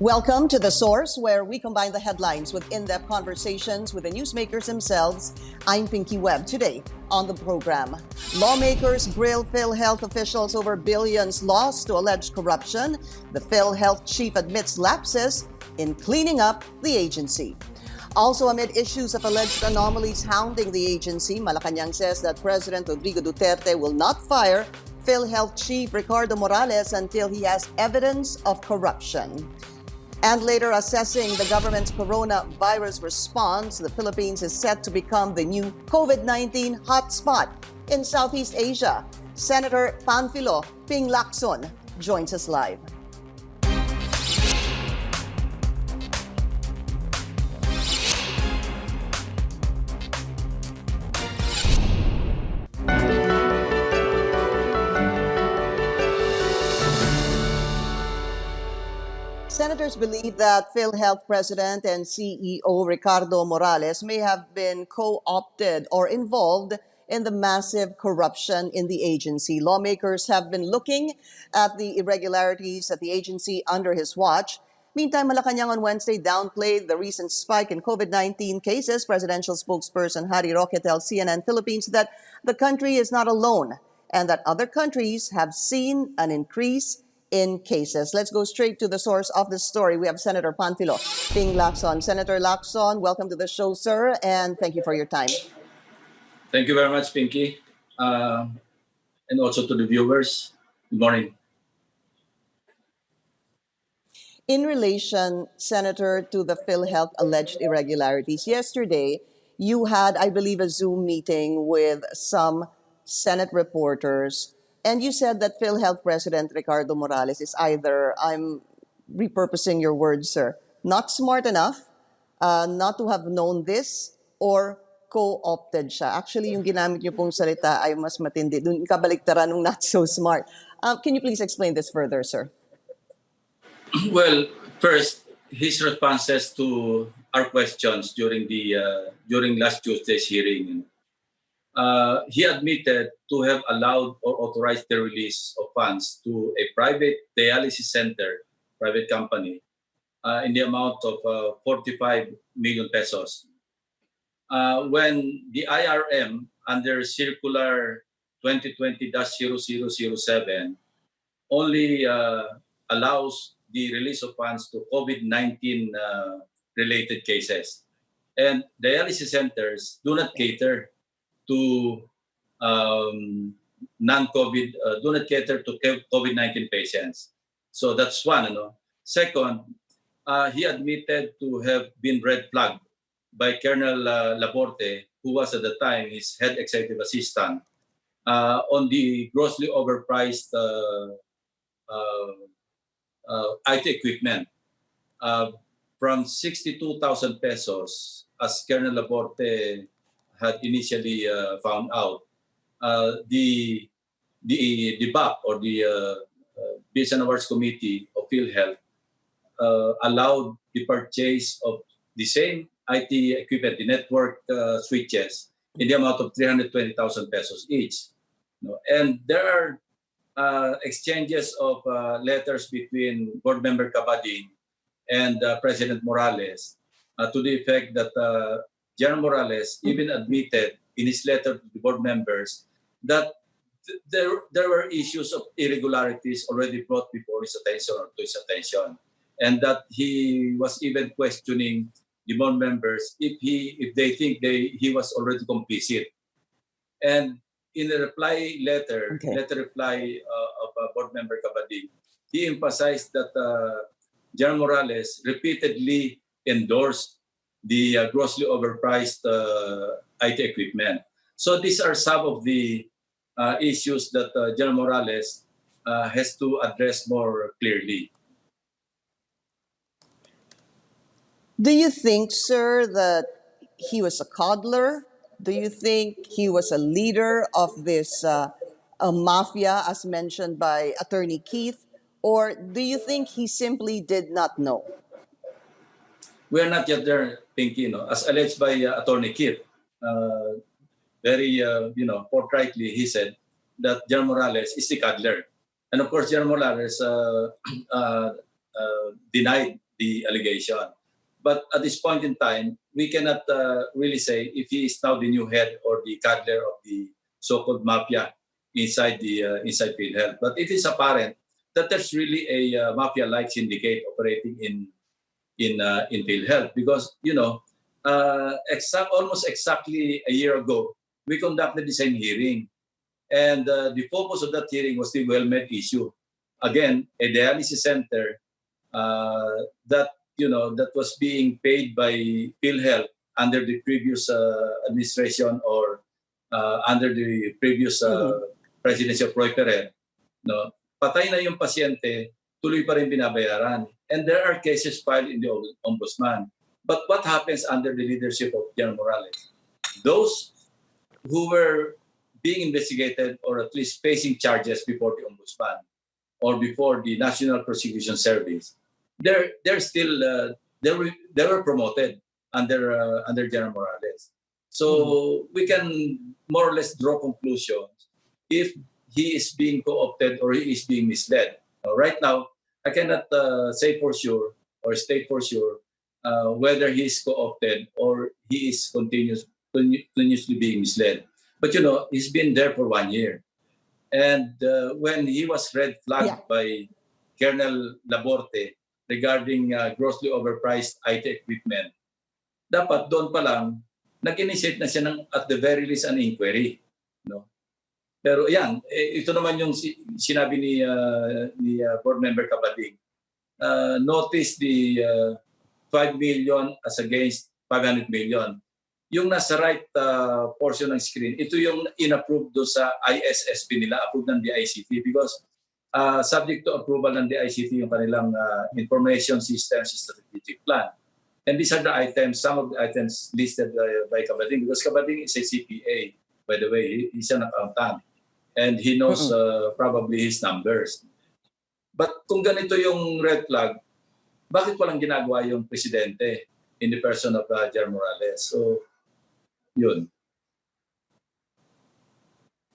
Welcome to The Source, where we combine the headlines with in-depth conversations with the newsmakers themselves. I'm Pinky Webb. Today on the program, lawmakers grill PhilHealth officials over billions lost to alleged corruption. The PhilHealth chief admits lapses in cleaning up the agency. Also, amid issues of alleged anomalies hounding the agency, Malacanang says that President Rodrigo Duterte will not fire PhilHealth chief Ricardo Morales until he has evidence of corruption. And later, assessing the government's coronavirus response, the Philippines is set to become the new COVID-19 hotspot in Southeast Asia. Senator Ping Lacson joins us live. Senators believe that PhilHealth President and CEO Ricardo Morales may have been co-opted or involved in the massive corruption in the agency. Lawmakers have been looking at the irregularities at the agency under his watch. Meantime, Malacanang on Wednesday downplayed the recent spike in COVID-19 cases. Presidential spokesperson Harry Roque tells CNN Philippines that the country is not alone and that other countries have seen an increase in cases. Let's go straight to the source of this story. We have Senator Ping Lacson. Senator Lacson, welcome to the show, sir, and thank you for your time. Thank you very much, Pinky, and also to the viewers. Good morning. In relation, Senator, to the PhilHealth alleged irregularities, yesterday you had, I believe, a Zoom meeting with some Senate reporters. And you said that PhilHealth President Ricardo Morales is either, I'm repurposing your words, sir, not smart enough, not to have known this, or co-opted siya. Actually, yung ginamit niyo pong salita ay mas matindi. Doon kabaliktaran ng not so smart. Can you please explain this further, sir? Well, first, his responses to our questions during last Tuesday's hearing. He admitted to have allowed or authorized the release of funds to a private dialysis center, private company, in the amount of 45 million pesos. When the IRM, under Circular 2020-0007, only allows the release of funds to COVID-19 related cases. And dialysis centers do not cater to non-COVID, do not cater to COVID-19 patients. So that's one. Second, he admitted to have been red flagged by Colonel Laborte, who was at the time his head executive assistant, on the grossly overpriced IT equipment. From 62,000 pesos, as Colonel Laborte had initially found out, the BAC, or the Business and Awards Committee of PhilHealth, allowed the purchase of the same IT equipment, the network switches, in the amount of 320,000 pesos each. And there are exchanges of letters between Board Member Cabading and President Morales to the effect that General Morales even admitted in his letter to the board members that there were issues of irregularities already brought before his attention or to his attention, and that he was even questioning the board members if they think he was already complicit. And in the reply letter, reply of board member Kabadi, he emphasized that General Morales repeatedly endorsed the grossly overpriced IT equipment. So these are some of the issues that General Morales has to address more clearly. Do you think, sir, that he was a coddler? Do you think he was a leader of this a mafia, as mentioned by Attorney Keith? Or do you think he simply did not know? We are not yet there, Pinky, as alleged by Attorney Keith. Very, forthrightly, he said that General Morales is the coddler. And of course, General Morales denied the allegation. But at this point in time, we cannot really say if he is now the new head or the cadre of the so-called mafia inside inside PhilHealth. But it is apparent that there's really a mafia-like syndicate operating in PhilHealth because almost exactly a year ago we conducted the same hearing, and the focus of that hearing was the WellMed issue. Again, a dialysis center that was being paid by PhilHealth under the previous administration or under the previous presidency of Roy Perez, no, patay na yung pasyente, tuloy pa rin binabayaran. And there are cases filed in the ombudsman. But what happens under the leadership of General Morales? Those who were being investigated or at least facing charges before the ombudsman or before the National Prosecution Service, they're still they were promoted under General Morales. So we can more or less draw conclusions if he is being co-opted or he is being misled. Right now, I cannot say for sure or state for sure whether he is co-opted or he is continuously being misled. But he's been there for 1 year. And when he was red flagged by Colonel Laborte regarding grossly overpriced IT equipment, dapat doon pa lang, nag-initiate na siya ng at the very least an inquiry. No? Pero yan, ito naman yung sinabi ni board member Kabating. Notice the 5 million as against 500 million. Yung nasa right portion ng screen, ito yung in-approve do sa ISSP nila, approved ng DICT because subject to approval ng DICT yung kanilang Information Systems Strategic Plan. And these are the items, some of the items listed by Kabating because Kabating is a CPA, by the way, he's an accountant. And he knows probably his numbers. But kung ganito yung red flag, bakit walang ginagawa yung presidente in the person of General Morales? So, yun.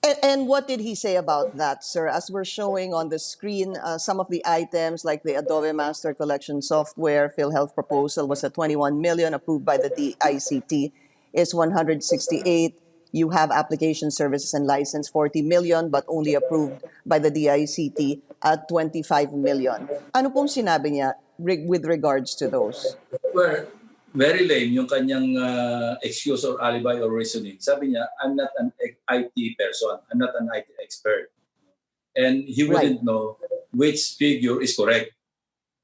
And what did he say about that, sir? As we're showing on the screen, some of the items like the Adobe Master Collection software, PhilHealth proposal was at 21 million, approved by the DICT is 168. You have application services and license 40 million, but only approved by the DICT at 25 million. Ano pong sinabi niya with regards to those? Well, very lame yung kanyang excuse or alibi or reasoning. Sabi niya, I'm not an IT person. I'm not an IT expert. And he wouldn't know which figure is correct.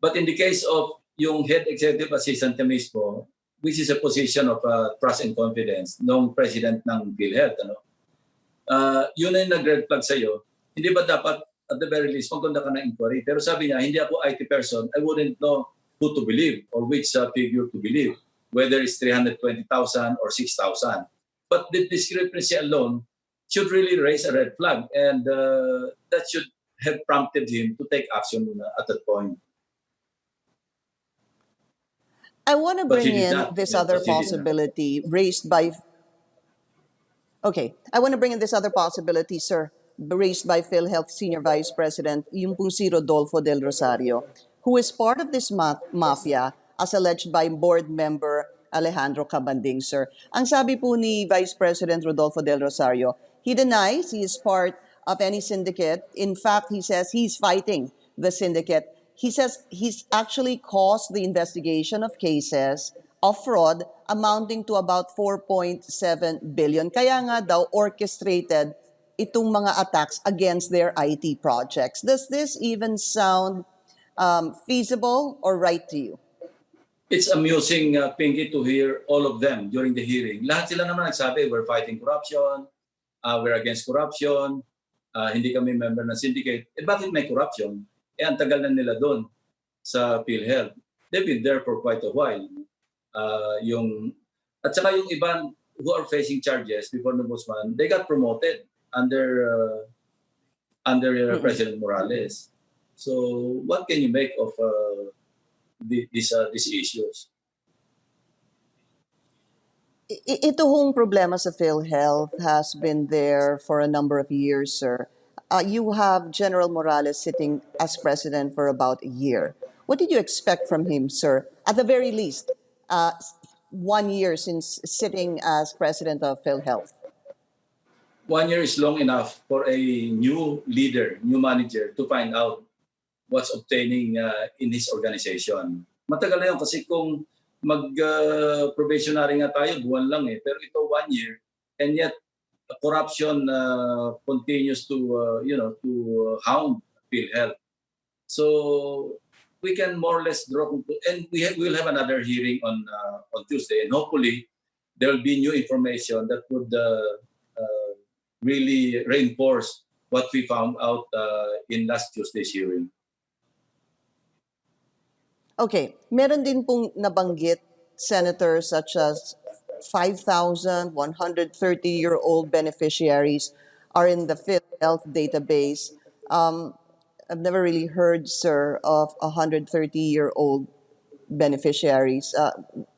But in the case of yung head executive assistant mismo, which is a position of trust and confidence ng president ng PhilHealth, yun na yung nag-red flag sa'yo. Hindi ba dapat at the very least magkunda ka ng inquiry? Pero sabi niya, hindi ako IT person. I wouldn't know who to believe or which figure to believe, whether it's 320,000 or 6,000. But the discrepancy alone should really raise a red flag, and that should have prompted him to take action at that point. I want to bring in this other possibility raised by... Okay, I want to bring in this other possibility, sir, raised by PhilHealth Senior Vice President, yung pong si Rodolfo Del Rosario, who is part of this mafia as alleged by board member Alejandro Cabanding, sir. Ang sabi po ni Vice President Rodolfo Del Rosario, he denies he is part of any syndicate. In fact, he says he's fighting the syndicate. He says he's actually caused the investigation of cases of fraud amounting to about 4.7 billion. Kaya nga daw orchestrated itong mga attacks against their IT projects. Does this even sound feasible or right to you? It's amusing, Pinky, to hear all of them during the hearing. Lahat sila naman nagsabi, we're fighting corruption, we're against corruption, hindi kami member ng syndicate. Bakit may corruption? Ang tagal na nila doon sa PhilHealth. They've been there for quite a while. At saka yung iba who are facing charges before the ombudsman, they got promoted under President Morales. So what can you make of these issues? Ito hong problema sa PhilHealth has been there for a number of years, sir. You have General Morales sitting as president for about a year. What did you expect from him, sir? At the very least, 1 year since sitting as president of PhilHealth. 1 year is long enough for a new leader, new manager to find out what's obtaining in his organization. Matagal na yun kasi kung mag-probationary nga tayo, buwan lang eh. Pero ito 1 year, and yet corruption continues to, to hound PhilHealth. So we can more or less draw, and we'll have another hearing on Tuesday, and hopefully there will be new information that would really reinforce what we found out in last Tuesday's hearing. Okay, meron din pong nabanggit, Senator, such as 5,000 130-year-old beneficiaries are in the PhilHealth database. I've never really heard, sir, of 130-year-old beneficiaries.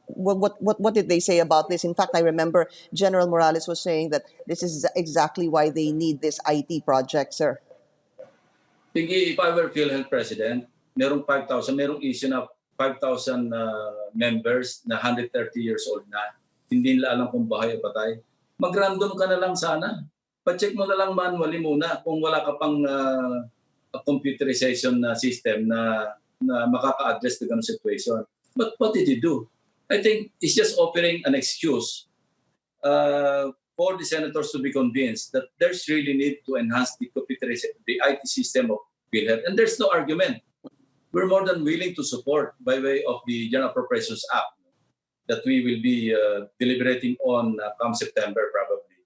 What did they say about this? In fact, I remember General Morales was saying that this is exactly why they need this IT project, sir. Pingi, if I were PhilHealth president, merong 5,000, merong issue na 5,000 members na 130 years old na. Hindi nila alam kung bahay o patay. Mag-random ka na lang sana. Pa-check mo na lang manually muna kung wala ka pang computerization system na makaka-address the ganung situation. But what did he do? I think it's just offering an excuse for the senators to be convinced that there's really need to enhance the IT system of PhilHealth. And there's no argument. We're more than willing to support by way of the General Appropriations Act that we will be deliberating on come September probably,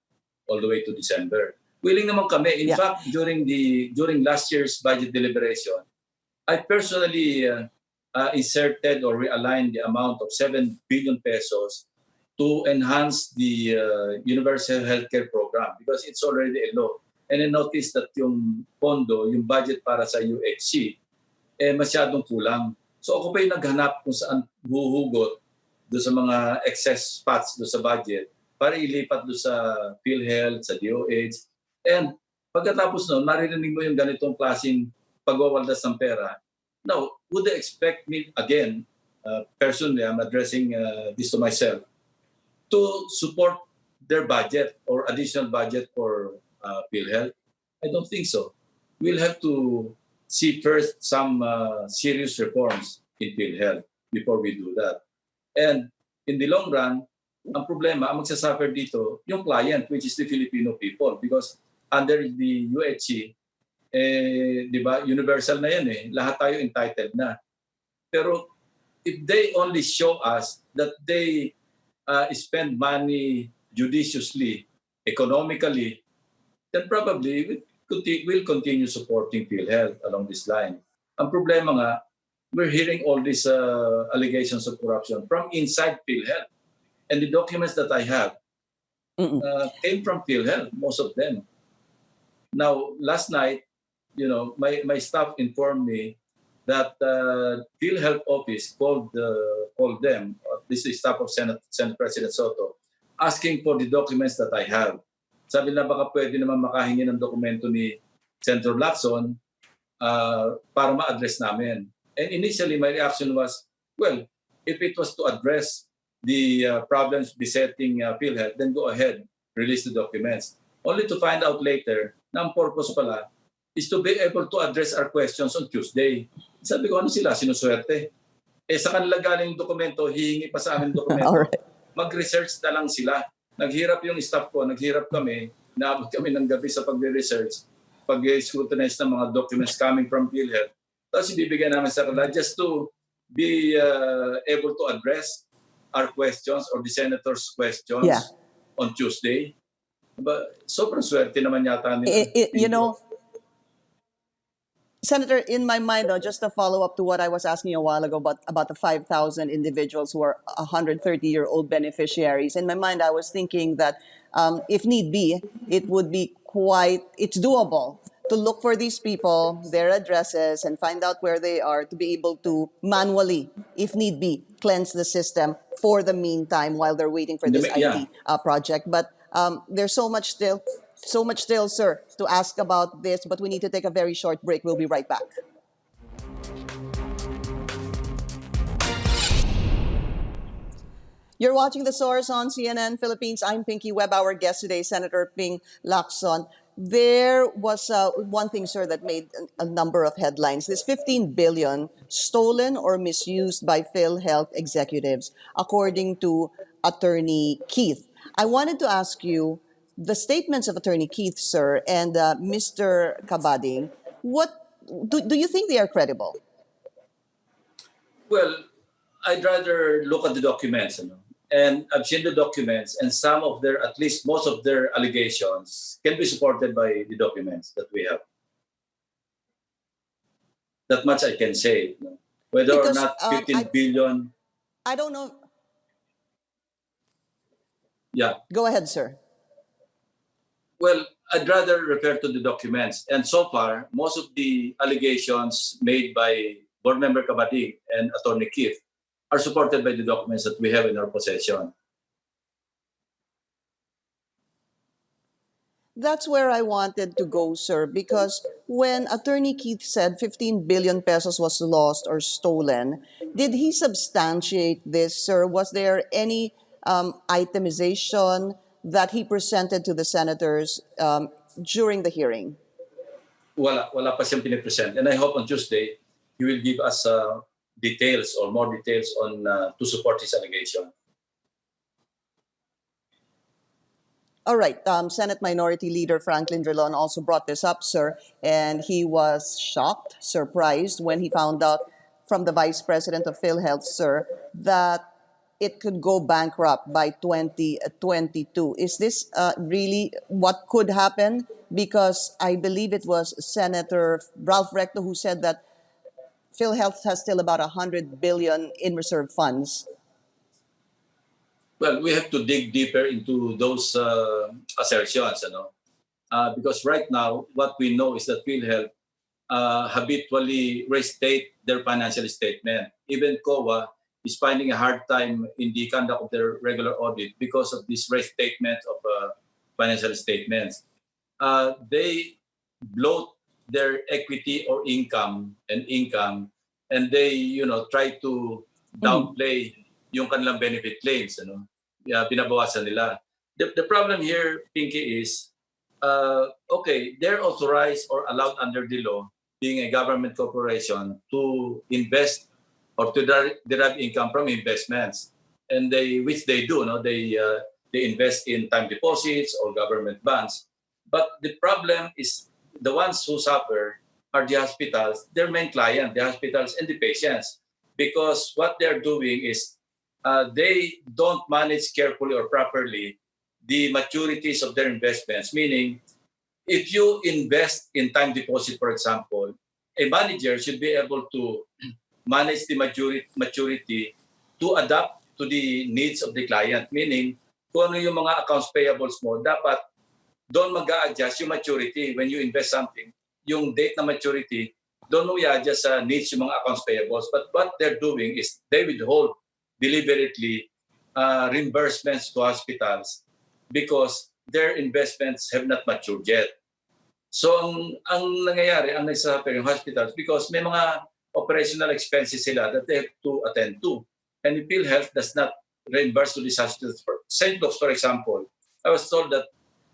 all the way to December. Willing naman kami. In fact, during last year's budget deliberation, I personally inserted or realigned the amount of 7 billion pesos to enhance the universal healthcare program because it's already a law. And I noticed that yung pondo, yung budget para sa UHC, masyadong kulang. So ako pa yung naghanap kung saan huhugot doon sa mga excess spots doon sa budget para ilipat doon sa PhilHealth, sa DOH. And pagkatapos noon, maririnig mo yung ganitong klaseng pagwawaldas ng pera. Now, would they expect me, again, personally, I'm addressing this to myself, to support their budget or additional budget for PhilHealth? I don't think so. We'll have to see first some serious reforms in PhilHealth before we do that. And in the long run, ang problema, ang magsasuffer dito, yung client, which is the Filipino people. Because under the UHC, di ba, universal na yan eh. Lahat tayo entitled na. Pero if they only show us that they spend money judiciously, economically, then probably we'll continue supporting PhilHealth along this line. Ang problema nga, we're hearing all these allegations of corruption from inside PhilHealth. And the documents that I have came from PhilHealth, most of them. Now, last night, my staff informed me that PhilHealth office called them, this is staff of Senate President Soto, asking for the documents that I have. Sabi na baka pwede naman makahingi ng dokumento ni Senator Lacson para ma-address namin. And initially, my reaction was, well, if it was to address the problems besetting PhilHealth, then go ahead, release the documents. Only to find out later na ang purpose pala is to be able to address our questions on Tuesday. Sabi ko, ano sila? Sinuswerte. Sa kanila galing yung dokumento, hihingi pa sa amin dokumento. Right. Mag-research na lang sila. Naghirap yung staff ko, naghirap kami, naabot kami ng gabi sa pag-research, pag-scrutinize ng mga documents coming from PhilHealth. Tapos ibibigyan namin sa kanila just to be able to address our questions or the senator's questions on Tuesday. But sobrang swerte naman yata nila. Senator, in my mind, though, just to follow up to what I was asking a while ago about the 5,000 individuals who are 130-year-old beneficiaries, in my mind, I was thinking that if need be, it's doable to look for these people, their addresses, and find out where they are to be able to manually, if need be, cleanse the system for the meantime while they're waiting for this IT project. But there's so much still, sir, to ask about this, but we need to take a very short break. We'll be right back. You're watching The Source on CNN Philippines. I'm Pinky Webb. Our guest today, Senator Ping Lacson. There was one thing, sir, that made a number of headlines. This 15 billion stolen or misused by PhilHealth executives, according to Attorney Keith. I wanted to ask you the statements of Attorney Keith, sir, and Mr. Kabading. What do you think they are credible? Well, I'd rather look at the documents, and I've seen the documents, and some of their, at least most of their allegations can be supported by the documents that we have. That much I can say. Whether or Because not 15 billion, I don't know. yeah. Go ahead, sir. Well, I'd rather refer to the documents. And so far, most of the allegations made by Board Member Kabading and Attorney Keith are supported by the documents that we have in our possession. That's where I wanted to go, sir, because when Attorney Keith said 15 billion pesos was lost or stolen, did he substantiate this, sir? Was there any itemization that he presented to the senators during the hearing? Wala pa siyang pinipresent. And I hope on Tuesday, he will give us details or more details on to support his allegation. All right. Senate Minority Leader Franklin Drilon also brought this up, sir, and he was shocked, surprised when he found out from the Vice President of PhilHealth, sir, that it could go bankrupt by 2022. Is this really what could happen? Because I believe it was Senator Ralph Recto who said that PhilHealth has still about 100 billion in reserve funds. Well, we have to dig deeper into those assertions, because right now, what we know is that PhilHealth habitually restate their financial statement. Even COA is finding a hard time in the conduct of their regular audit because of this restatement of financial statements. They bloat their equity or income, and they, try to downplay yung kanilang benefit claims, binabawasan nila. The problem here, Pinky, is okay, they're authorized or allowed under the law, being a government corporation, to invest or to derive income from investments, and which they do. They invest in time deposits or government bonds. But the problem is the ones who suffer are the hospitals, their main client, the hospitals and the patients, because what they're doing is they don't manage carefully or properly the maturities of their investments. Meaning, if you invest in time deposit, for example, a manager should be able to manage the maturity to adapt to the needs of the client. Meaning, kung ano yung mga accounts payables mo, dapat doon mag-a-adjust yung maturity when you invest something. Yung date na maturity, doon mo i-adjust sa needs yung mga accounts payables. But what they're doing is they withhold deliberately reimbursements to hospitals because their investments have not matured yet. So ang nangyayari, ang nagsasuffer yung hospitals because may mga operational expenses sila that they have to attend to. And the PhilHealth does not reimburse to these hospitals. St. Luke's, for example, I was told that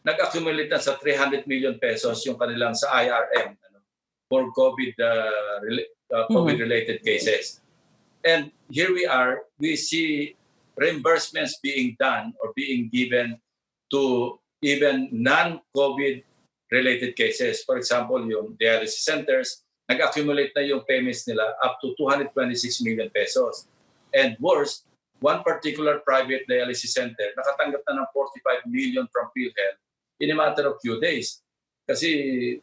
nag-accumulate na sa 300 million pesos yung kanilang sa IRM for COVID-related cases. And here we see reimbursements being done or being given to even non-COVID-related cases. For example, yung dialysis centers, nag-accumulate na yung payments nila up to 226 million pesos. And worse, one particular private dialysis center nakatanggap na ng 45 million from PhilHealth in a matter of few days. Kasi,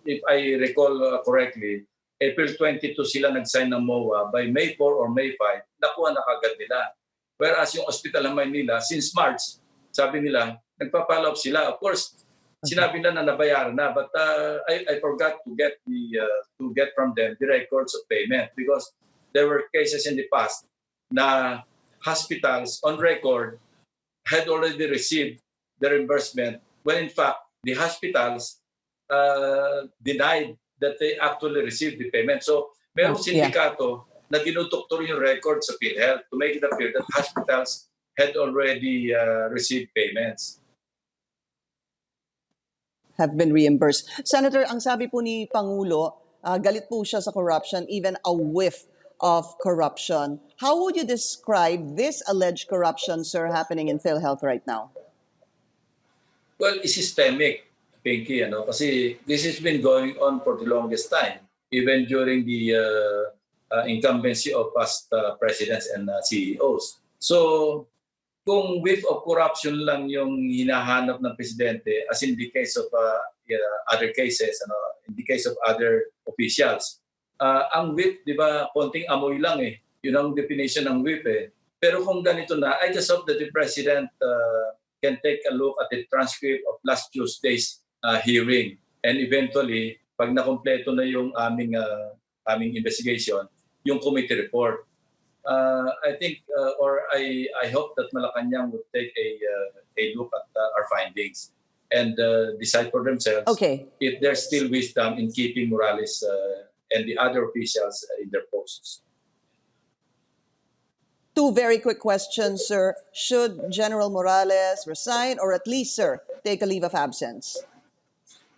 if I recall correctly, April 22 sila nag-sign ng MOA. By May 4 or May 5, nakuha na kagad nila. Whereas yung Hospital ng Maynila, since March, sabi nila, nagpa-follow up sila. Of course, sinabi nila na nabayaran na, but I forgot to get from them the records of payment because there were cases in the past na hospitals on record had already received the reimbursement when in fact the hospitals denied that they actually received the payment. So merong sindikato na dinudoktor yung record sa PhilHealth to make it appear that hospitals had already received payments. Have been reimbursed. Senator, ang sabi po ni Pangulo, galit po siya sa corruption, even a whiff of corruption. How would you describe this alleged corruption, sir, happening in PhilHealth right now? Well, it's systemic, Pinky, kasi this has been going on for the longest time, even during the incumbency of past presidents and CEOs. So, kung whiff of corruption lang yung hinahanap ng presidente, as in the case of other cases, in the case of other officials, ang whiff, di ba, konting amoy lang eh. Yun ang definition ng whiff eh. Pero kung ganito na, I just hope that the president can take a look at the transcript of last Tuesday's hearing. And eventually, pag nakompleto na yung aming investigation, yung committee report, I think, or I hope that Malacanang would take a look at our findings and decide for themselves if there's still wisdom in keeping Morales and the other officials in their posts. Two very quick questions, sir. Should General Morales resign or at least, sir, take a leave of absence?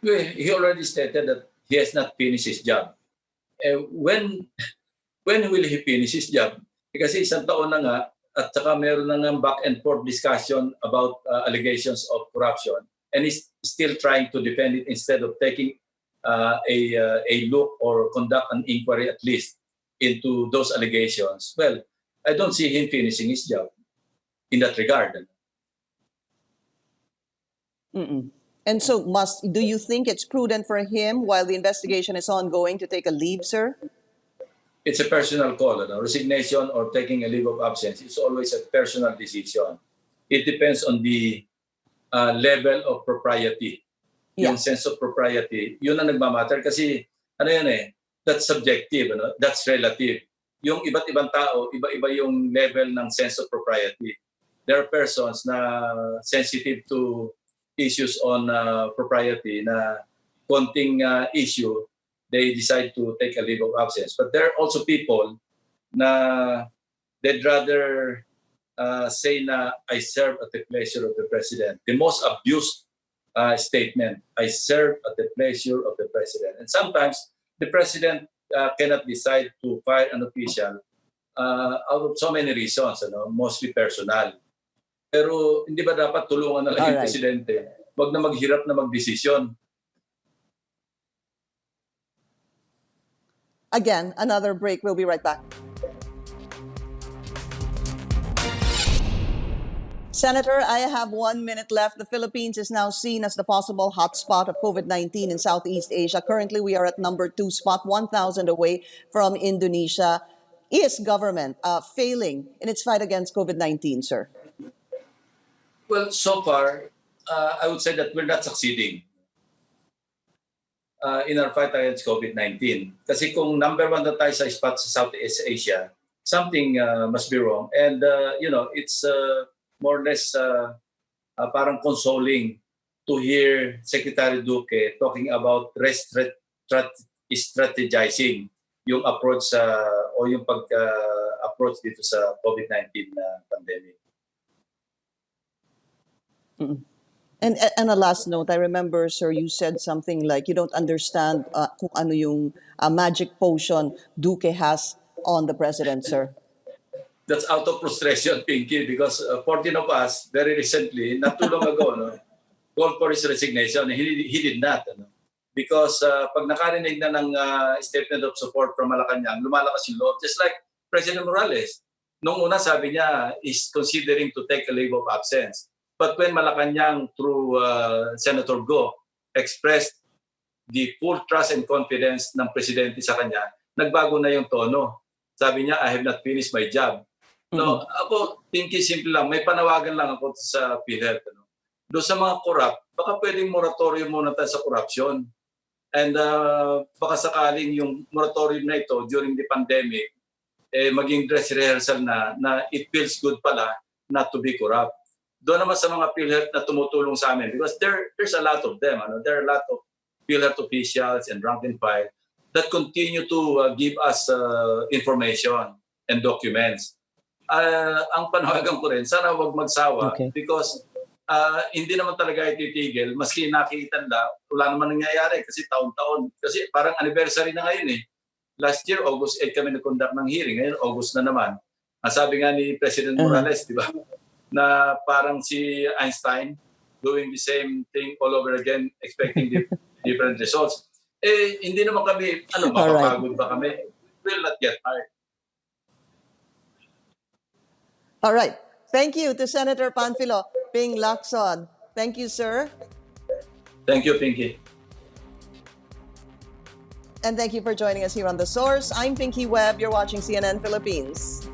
Well, he already stated that he has not finished his job. When will he finish his job? Kasi isang taon na nga at saka meron na nga back and forth discussion about allegations of corruption and he's still trying to defend it instead of taking a look or conduct an inquiry at least into those allegations. Well, I don't see him finishing his job in that regard. And so do you think it's prudent for him while the investigation is ongoing to take a leave, sir? It's a personal call. Resignation or taking a leave of absence is always a personal decision. It depends on the level of propriety. Yeah. Yung sense of propriety, yun ang nagmamatter kasi that's subjective, that's relative. Yung iba't ibang tao, iba-iba yung level ng sense of propriety. There are persons na sensitive to issues on propriety na konting issue, they decide to take a leave of absence. But there are also people na they'd rather say na I serve at the pleasure of the president. The most abused statement, I serve at the pleasure of the president. And sometimes the president cannot decide to fire an official out of so many reasons, mostly personal. Pero hindi ba dapat tulungan na lang yung presidente? Wag na maghirap na magdesisyon. Again, another break. We'll be right back. Senator, I have 1 minute left. The Philippines is now seen as the possible hotspot of COVID-19 in Southeast Asia. Currently, we are at number 2 spot, 1,000 away from Indonesia. Is government failing in its fight against COVID-19, sir? Well, so far, I would say that we're not succeeding in our fight against COVID-19. Kasi kung number 1 na tayo sa spot sa Southeast Asia, something must be wrong. And, it's more or less parang consoling to hear Secretary Duque talking about strategizing yung approach o yung pag-approach dito sa COVID-19 pandemic. And on a last note, I remember, sir, you said something like you don't understand kung ano yung magic potion Duque has on the president, sir. That's out of frustration, Pinky, because 14 of us, very recently, not too long ago, called for his resignation. He did not. Because pag nakarinig na ng statement of support from Malacanang, lumalakas yung loob. Just like President Morales. Nung una sabi niya, is considering to take a leave of absence. But when Malacanang, through Senator Go, expressed the full trust and confidence ng presidente sa kanya, nagbago na yung tono. Sabi niya, I have not finished my job. No, ako, Pinky, simple lang. May panawagan lang ako sa PhilHealth. Doon sa mga corrupt, baka pwedeng moratorium muna tayo sa corruption. And baka sakaling yung moratorium na ito during the pandemic, maging dress rehearsal na it feels good pala not to be corrupt. Doon naman sa mga PhilHealth na tumutulong sa amin because there's a lot of them. There are a lot of PhilHealth officials and rank and file that continue to give us information and documents. Ang panawagan ko rin, sana wag magsawa because hindi naman talaga ititigil. Maski nakita na, wala naman nangyayari kasi taon-taon. Kasi parang anniversary na ngayon eh. Last year, August 8 kami nag-conduct ng hearing. Ngayon, August na naman. Sabi nga ni President Morales, di ba, na parang si Einstein doing the same thing all over again, expecting different results. Hindi naman kami, mapapagod ba kami? We will not get tired. All right. Thank you to Senator Panfilo Ping Lacson. Thank you, sir. Thank you, Pinky. And thank you for joining us here on The Source. I'm Pinky Webb. You're watching CNN Philippines.